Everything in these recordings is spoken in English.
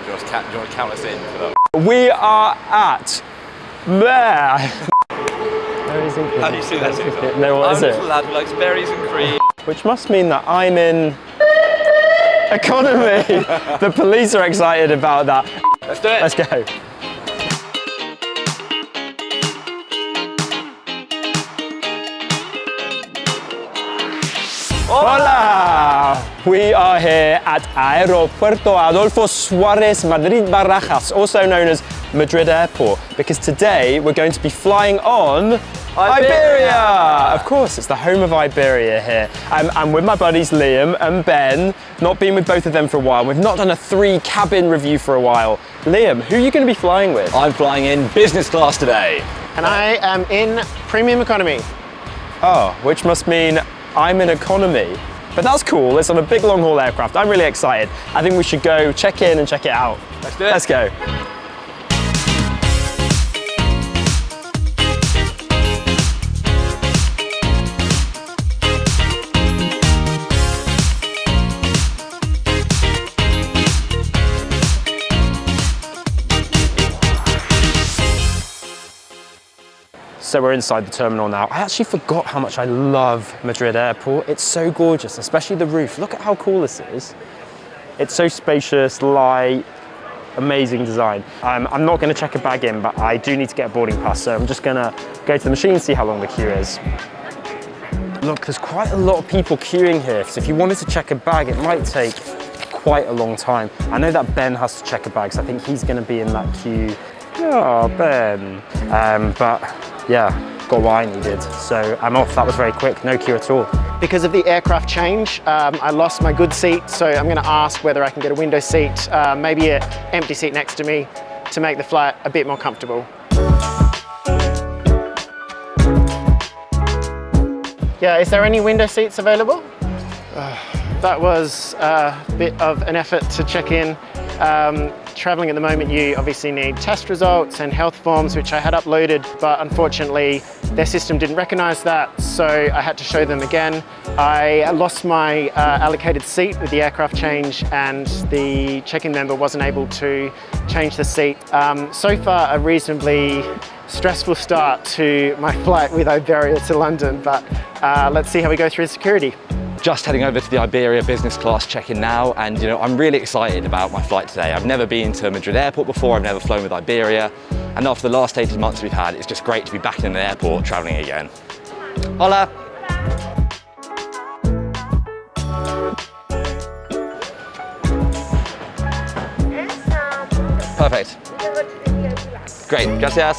you want to count us in for that? We are at there. How do you see that? No, what is it? I'm a lad who likes berries and cream. Which must mean that I'm in economy. The police are excited about that. Let's do it. Let's go. Hola! We are here at Aeropuerto Adolfo Suárez Madrid Barajas, also known as Madrid Airport, because today we're going to be flying on Iberia! Of course, it's the home of Iberia here. I'm with my buddies Liam and Ben. Not been with both of them for a while. We've not done a 3-cabin review for a while. Liam, who are you going to be flying with? I'm flying in business class today. And I am in premium economy. Oh, which must mean I'm in economy. But that's cool, it's on a big long haul aircraft. I'm really excited. I think we should go check in and check it out. Let's do it. Let's go. So we're inside the terminal now. I actually forgot how much I love Madrid Airport. It's so gorgeous, especially the roof. Look at how cool this is. It's so spacious, light, amazing design. I'm not gonna check a bag in, but I do need to get a boarding pass, so I'm just gonna go to the machine and see how long the queue is. Look, there's quite a lot of people queuing here, so if you wanted to check a bag, it might take quite a long time. I know that Ben has to check a bag, so I think he's gonna be in that queue. Oh, Ben. But yeah, got what I needed. So I'm off, that was very quick, no queue at all. Because of the aircraft change, I lost my good seat, so I'm gonna ask whether I can get a window seat, maybe an empty seat next to me to make the flight a bit more comfortable. Yeah, is there any window seats available? That was a bit of an effort to check in. Traveling at the moment, you obviously need test results and health forms, which I had uploaded, but unfortunately their system didn't recognize that, so I had to show them again. I lost my allocated seat with the aircraft change, and the check-in member wasn't able to change the seat. So far, a reasonably stressful start to my flight with Iberia to London, but let's see how we go through security. Just heading over to the Iberia business class check-in now, and I'm really excited about my flight today. I've never been to Madrid Airport before, I've never flown with Iberia, and after the last 18 months we've had, it's just great to be back in an airport traveling again. Hola! Perfect. Great, gracias.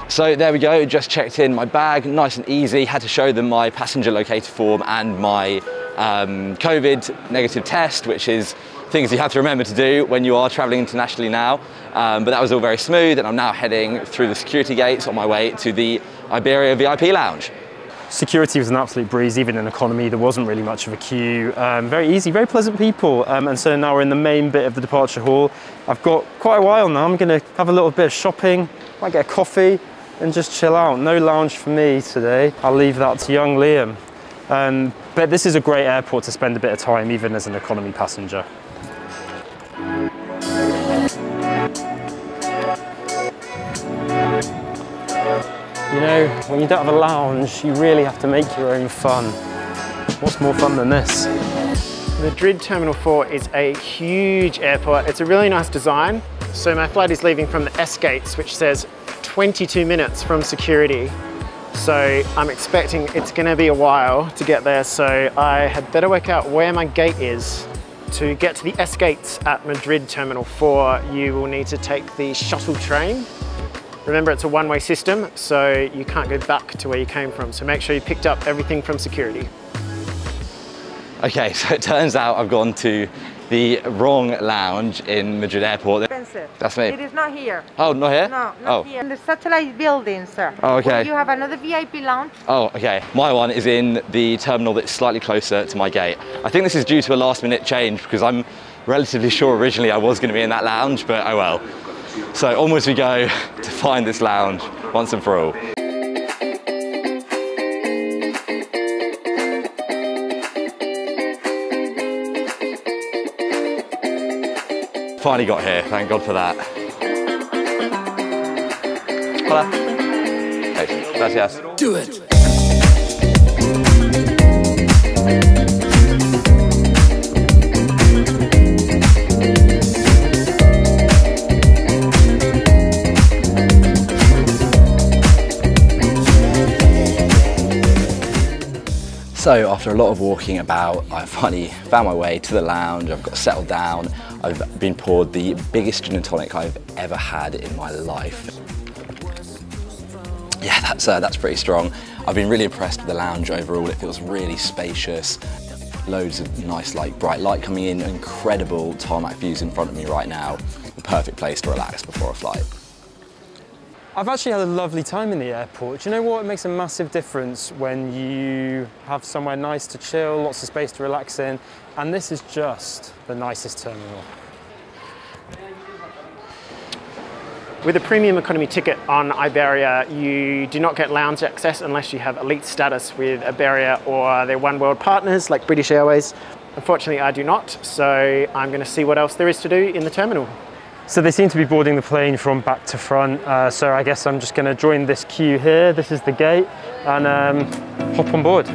So there we go, just checked in my bag, nice and easy. Had to show them my passenger locator form and my COVID negative test, which is things you have to remember to do when you are traveling internationally now. But that was all very smooth, and I'm now heading through the security gates on my way to the Iberia VIP lounge. Security was an absolute breeze, even in economy. There wasn't really much of a queue. Very easy, very pleasant people. And so now we're in the main bit of the departure hall. I've got quite a while now. I'm gonna have a little bit of shopping, might get a coffee, and just chill out. No lounge for me today. I'll leave that to young Liam. But this is a great airport to spend a bit of time, even as an economy passenger. You know, when you don't have a lounge, you really have to make your own fun. What's more fun than this? Madrid Terminal 4 is a huge airport. It's a really nice design. So my flight is leaving from the S gates, which says 22 minutes from security. So I'm expecting it's gonna be a while to get there, so I had better work out where my gate is. To get to the S gates at Madrid Terminal 4, you will need to take the shuttle train. Remember, it's a one-way system, so you can't go back to where you came from. So make sure you picked up everything from security. Okay, so it turns out I've gone to the wrong lounge in Madrid Airport. Spencer. That's me. It is not here. Oh, not here? No, not here. In the satellite building, sir. Oh, okay. You have another VIP lounge. Oh, okay. My one is in the terminal that's slightly closer to my gate. I think this is due to a last-minute change because I'm relatively sure originally I was going to be in that lounge, but oh well. So onwards we go to find this lounge once and for all. Finally got here, thank God for that. Hola. Hey, gracias. Do it. So after a lot of walking about, I finally found my way to the lounge. I've got settled down. I've been poured the biggest gin and tonic I've ever had in my life. Yeah, that's pretty strong. I've been really impressed with the lounge overall. It feels really spacious. Loads of nice bright light coming in, incredible tarmac views in front of me right now. The perfect place to relax before a flight. I've actually had a lovely time in the airport. Do you know what? It makes a massive difference when you have somewhere nice to chill, lots of space to relax in, and this is just the nicest terminal. With a premium economy ticket on Iberia, you do not get lounge access unless you have elite status with Iberia or their One World partners like British Airways. Unfortunately, I do not, so I'm going to see what else there is to do in the terminal. So they seem to be boarding the plane from back to front, so I guess I'm just going to join this queue here. This is the gate, and hop on board.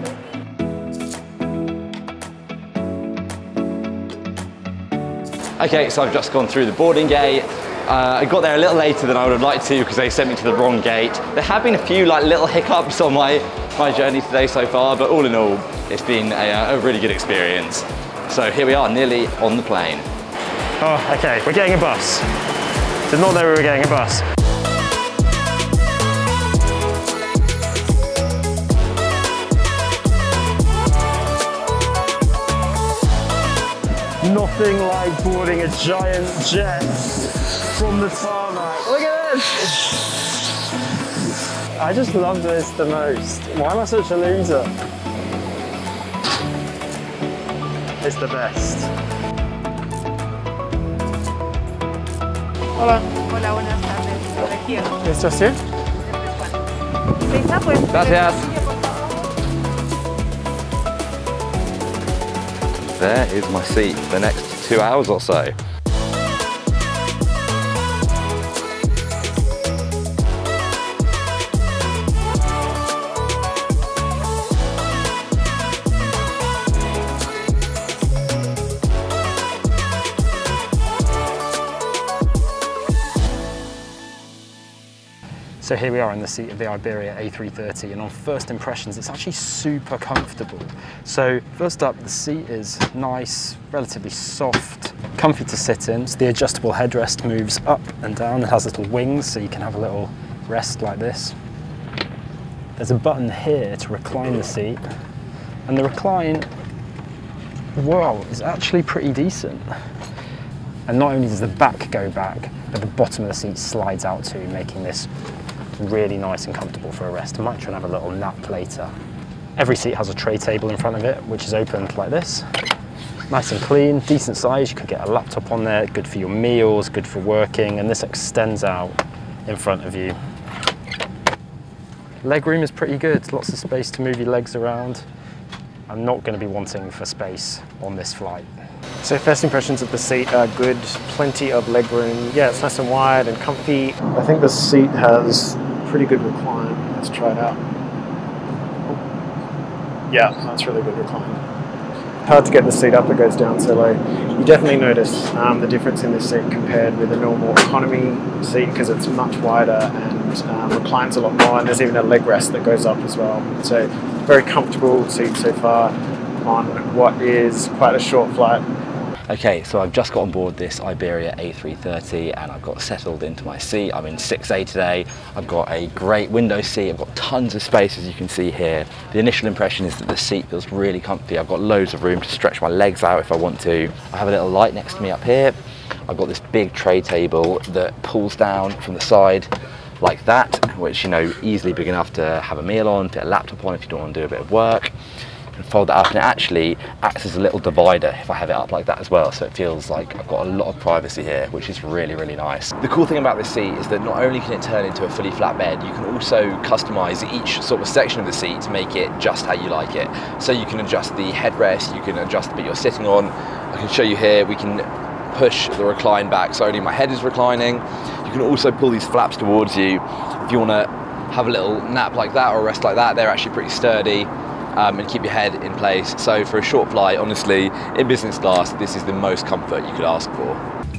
Okay, so I've just gone through the boarding gate. I got there a little later than I would have liked to because they sent me to the wrong gate. There have been a few little hiccups on my journey today so far, but all in all, it's been a really good experience. So here we are, nearly on the plane. Oh, okay, we're getting a bus. Did not know we were getting a bus. Nothing like boarding a giant jet from the tarmac. Look at this! I just love this the most. Why am I such a loser? It's the best. Hola. Hola, buenas tardes. Región. It's just here? Lisa, pues. Gracias. There is my seat for the next 2 hours or so. So here we are in the seat of the Iberia A330, and on first impressions it's actually super comfortable. So first up, the seat is nice, relatively soft, comfy to sit in. So the adjustable headrest moves up and down. It has little wings so you can have a little rest like this. There's a button here to recline the seat, and the recline, wow, is actually pretty decent. And not only does the back go back, but the bottom of the seat slides out too, making this really nice and comfortable for a rest. I might try and have a little nap later. Every seat has a tray table in front of it, which is opened like this. Nice and clean, decent size. You could get a laptop on there, good for your meals, good for working, and this extends out in front of you. Legroom is pretty good, lots of space to move your legs around. I'm not going to be wanting for space on this flight. So first impressions of the seat are good, plenty of leg room. Yeah, it's nice and wide and comfy. I think the seat has pretty good recline. Let's try it out. Yeah, that's really good recline. Hard to get the seat up, it goes down so low. You definitely notice the difference in this seat compared with a normal economy seat because it's much wider and reclines a lot more, and there's even a leg rest that goes up as well. So very comfortable seat so far on what is quite a short flight. Okay, so I've just got on board this Iberia A330 and I've got settled into my seat. I'm in 6A today. I've got a great window seat. I've got tons of space, as you can see here. The initial impression is that the seat feels really comfy. I've got loads of room to stretch my legs out if I want to. I have a little light next to me up here. I've got this big tray table that pulls down from the side like that, which, you know, easily big enough to have a meal on, fit a laptop on if you don't want to do a bit of work. Fold that up, and it actually acts as a little divider if I have it up like that as well, so it feels like I've got a lot of privacy here, which is really, really nice. The cool thing about this seat is that not only can it turn into a fully flat bed, you can also customize each sort of section of the seat to make it just how you like it. So you can adjust the headrest, you can adjust the bit you're sitting on. I can show you here, we can push the recline back so only my head is reclining. You can also pull these flaps towards you if you want to have a little nap like that or rest like that. They're actually pretty sturdy and keep your head in place. So for a short flight, honestly, in business class, this is the most comfort you could ask for.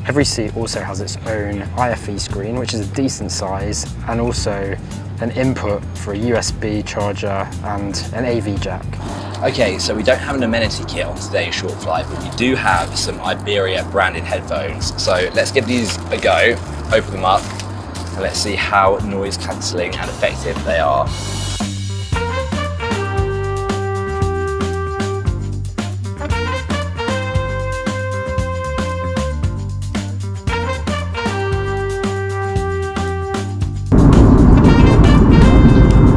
Every seat also has its own IFE screen, which is a decent size, and also an input for a USB charger and an AV jack. Okay, so we don't have an amenity kit on today's short flight, but we do have some Iberia branded headphones. So let's give these a go, open them up, and let's see how noise cancelling and effective they are.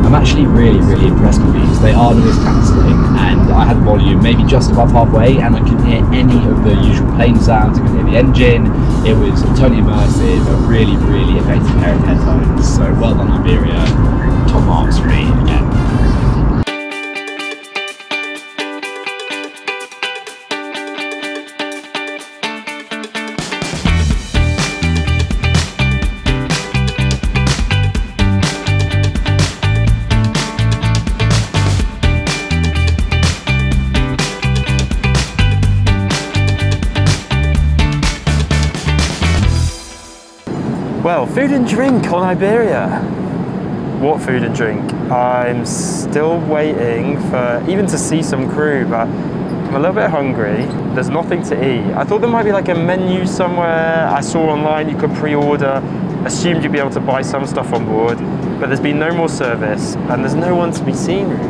I'm actually really impressed with these. They are noise cancelling, and I had volume maybe just above halfway, and I couldn't hear any of the usual plane sounds. I couldn't hear the engine. It was totally immersive, a really effective pair of headphones. So well done Iberia, top marks for me again. Well, food and drink on Iberia. What food and drink? I'm still waiting for even to see some crew, but I'm a little bit hungry. There's nothing to eat. I thought there might be like a menu somewhere. I saw online you could pre-order, assumed you'd be able to buy some stuff on board, but there's been no more service and there's no one to be seen really.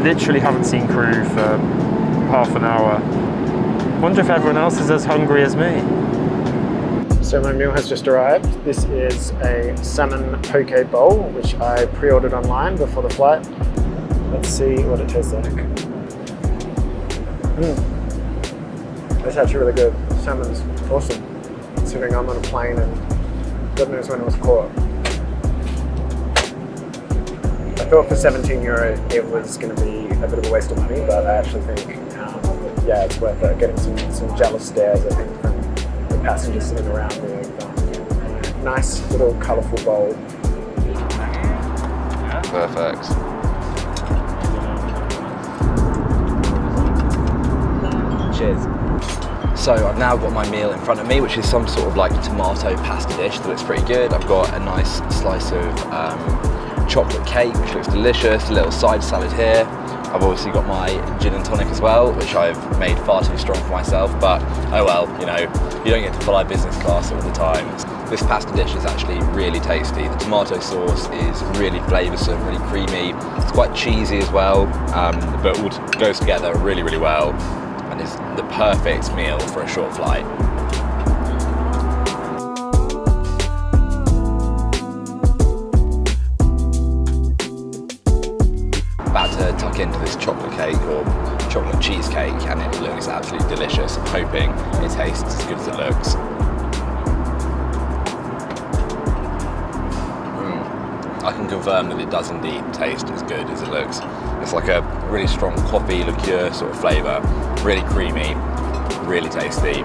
Literally haven't seen crew for half an hour. Wonder if everyone else is as hungry as me. So my meal has just arrived. This is a salmon poke bowl, which I pre-ordered online before the flight. Let's see what it tastes like. It's actually really good. Salmon's awesome, considering I'm on a plane and God knows when it was caught. I thought for €17 it was going to be a bit of a waste of money, but I actually think, yeah, it's worth it. Getting some jealous stares, I think, from the passengers sitting around me. Nice little colourful bowl. Perfect. Cheers. So I've now got my meal in front of me, which is some sort of like tomato pasta dish that looks pretty good. I've got a nice slice of chocolate cake, which looks delicious, a little side salad here. I've obviously got my gin and tonic as well, which I've made far too strong for myself, but oh well, you know, you don't get to fly business class all the time. This pasta dish is actually really tasty. The tomato sauce is really flavoursome, really creamy. It's quite cheesy as well, but all goes together really well, and it's the perfect meal for a short flight. About to tuck into this chocolate cake or chocolate cheesecake, and it looks absolutely delicious. I'm hoping it tastes as good as it looks. I can confirm that it does indeed taste as good as it looks. It's like a really strong coffee liqueur sort of flavour, really creamy, really tasty.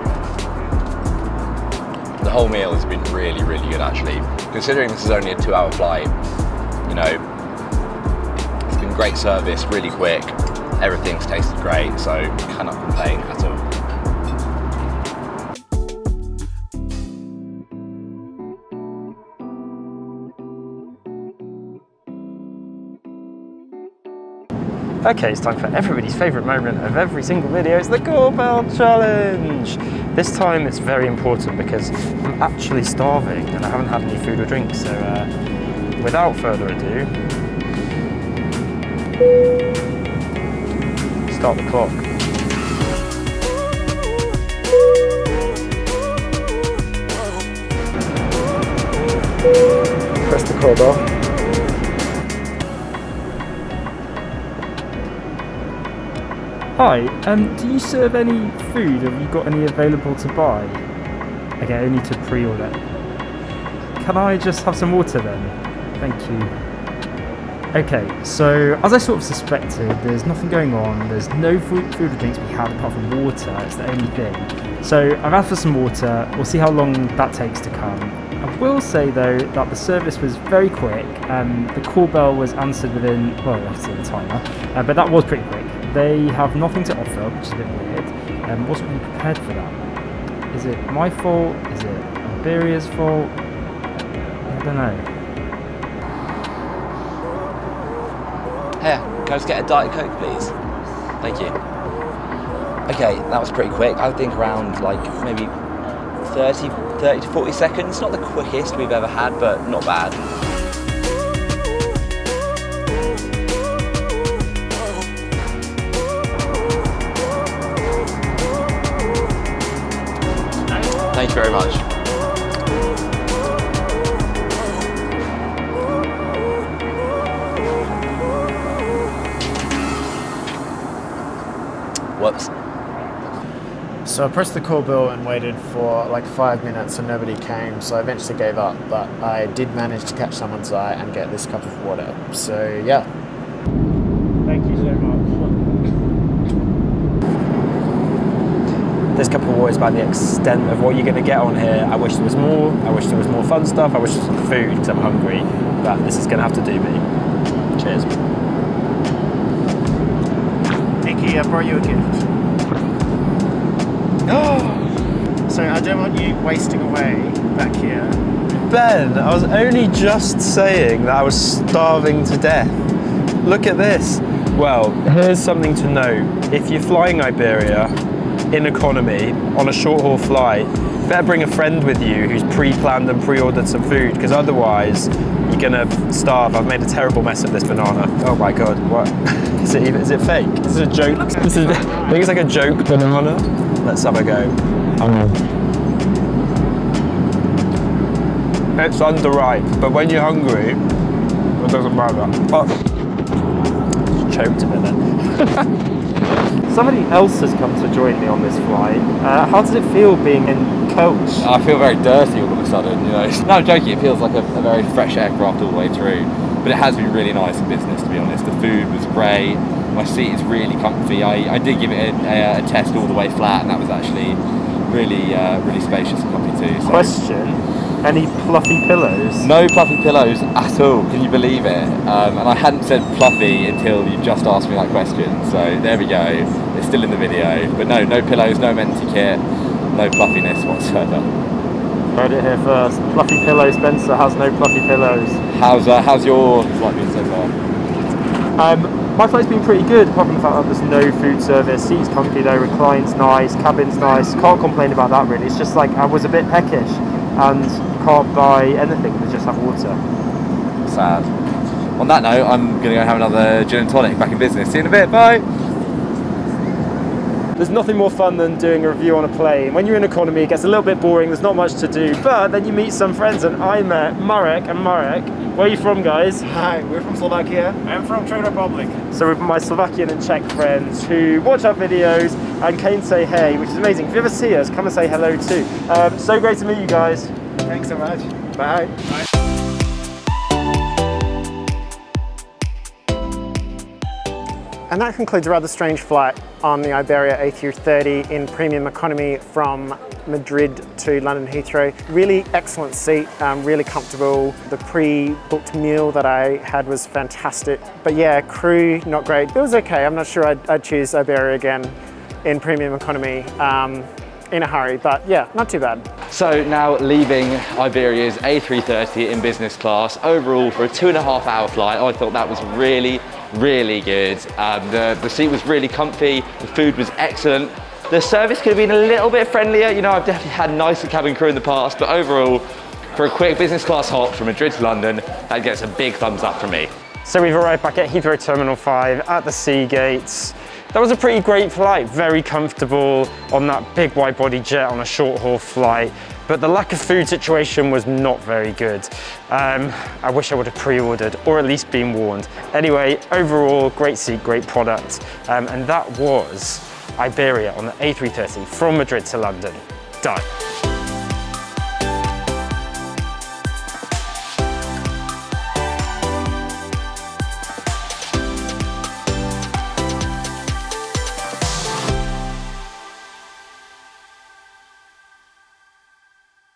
The whole meal has been really good actually. Considering this is only a 2-hour flight, you know, it's been great service, really quick, everything's tasted great, so cannot complain at all. Okay, it's time for everybody's favourite moment of every single video. It's the Gore Bell Challenge! This time it's very important because I'm actually starving and I haven't had any food or drink, so without further ado, start the clock. Press the call bell. Hi, do you serve any food? Have you got any available to buy? Okay, I need to pre-order. Can I just have some water then? Thank you. Okay, so as I sort of suspected, there's nothing going on. There's no food or drinks to be had apart from water. It's the only thing. So I've asked for some water. We'll see how long that takes to come. I will say though that the service was very quick. The call bell was answered within, well, obviously the timer, but that was pretty quick. They have nothing to offer, which is a bit weird. Wasn't really prepared for that. Is it my fault? Is it Iberia's fault? I don't know. Here, can I just get a Diet Coke, please? Thank you. Okay, that was pretty quick. I think around like maybe 30 to 40 seconds. Not the quickest we've ever had, but not bad. Thank you very much. Whoops. So I pressed the call bell and waited for like 5 minutes and nobody came, so I eventually gave up, but I did manage to catch someone's eye and get this cup of water. So yeah. Thank you so much. This cup of water is about the extent of what you're going to get on here. I wish there was more. I wish there was more fun stuff. I wish there was some food because I'm hungry, but this is going to have to do me. Cheers. Nikki, I brought you a gift. So I don't want you wasting away back here. Ben, I was only just saying that I was starving to death. Look at this. Well, here's something to note. If you're flying Iberia in economy on a short haul flight, better bring a friend with you who's pre-planned and pre-ordered some food, because otherwise you're gonna starve. I've made a terrible mess of this banana. Oh my god, what? Is it fake? Is it a joke? I think it's like a joke banana. Let's have a go. It's underripe, but when you're hungry, it doesn't matter. Oh. Just choked a bit then. Somebody else has come to join me on this flight. How does it feel being in coach? I feel very dirty all of a sudden, you know. No, I'm joking, it feels like a very fresh aircraft all the way through. But it has been really nice in business, to be honest. The food was great. My seat is really comfy. I did give it a test all the way flat, and that was actually really spacious and comfy too. So. Question, any fluffy pillows? No fluffy pillows at all, can you believe it? And I hadn't said fluffy until you just asked me that question, so there we go. It's still in the video, but no pillows, no Menti kit, no fluffiness whatsoever. Heard it here first. Fluffy pillows, Spencer has no fluffy pillows. How's your flight been so far? My flight's been pretty good, apart from the fact that there's no food service. Seat's comfy though, recline's nice, cabin's nice. Can't complain about that really. It's just like I was a bit peckish and can't buy anything to just have water. Sad. On that note, I'm gonna go have another gin and tonic. Back in business. See you in a bit. Bye. There's nothing more fun than doing a review on a plane. When you're in economy, it gets a little bit boring, there's not much to do, but then you meet some friends, and I met Marek and Marek. Where are you from, guys? Hi, we're from Slovakia. I'm from Czech Republic. So with my Slovakian and Czech friends who watch our videos and came to say hey, which is amazing. If you ever see us, come and say hello too. So great to meet you guys. Thanks so much. Bye. Bye. And that concludes a rather strange flight on the Iberia A330 in premium economy from Madrid to London Heathrow. Really excellent seat, really comfortable. The pre-booked meal that I had was fantastic. But yeah, crew, not great. It was okay. I'm not sure I'd choose Iberia again in premium economy in a hurry, but yeah, not too bad. So now leaving Iberia's A330 in business class, overall for a 2.5 hour flight, I thought that was really good. The seat was really comfy, the food was excellent. The service could have been a little bit friendlier. You know, I've definitely had nicer cabin crew in the past, but overall, for a quick business class hop from Madrid to London, that gets a big thumbs up from me. So we've arrived back at Heathrow Terminal 5 at the Sea Gates. That was a pretty great flight, very comfortable on that big wide body jet on a short haul flight. But the lack of food situation was not very good. I wish I would have pre-ordered or at least been warned. Anyway, overall, great seat, great product. And that was Iberia on the A330 from Madrid to London. Done.